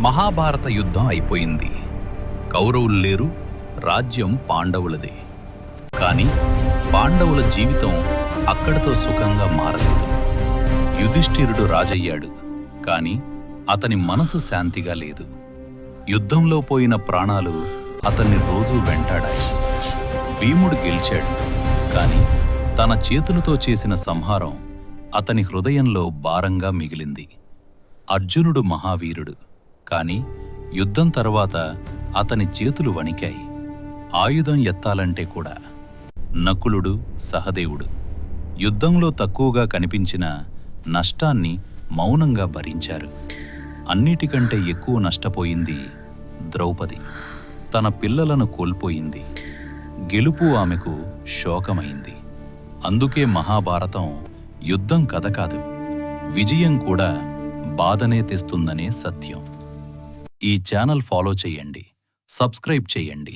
మహాభారత యుద్ధం అయిపోయింది. కౌరవులు లేరు, రాజ్యం పాండవులదే. కాని పాండవుల జీవితం అక్కడితో సుఖంగా మారలేదు. యుధిష్ఠిరుడు రాజయ్యాడు, కాని అతని మనసు శాంతిగా లేదు. యుద్ధంలో పోయిన ప్రాణాలు అతన్ని రోజూ వెంటాడాయి. భీముడు గెలిచాడు, కాని తన చేతులతో చేసిన సంహారం అతని హృదయంలో భారంగా మిగిలింది. అర్జునుడు మహావీరుడు, కాని యుద్ధం తర్వాత అతని చేతులు వణికాయి. ఆయుధం ఎత్తాలంటే కూడా. నకులుడు, సహదేవుడు యుద్ధంలో తక్కువగా కనిపించిన నష్టాన్ని మౌనంగా భరించారు. అన్నిటికంటే ఎక్కువ నష్టపోయింది ద్రౌపది. తన పిల్లలను కోల్పోయింది. గెలుపు ఆమెకు శోకమైంది. అందుకే మహాభారతం యుద్ధం కథ కాదు, విజయం కూడా బాధనే తెస్తుందనే సత్యం. ఈ ఛానల్ ఫాలో చేయండి, సబ్స్క్రైబ్ చేయండి.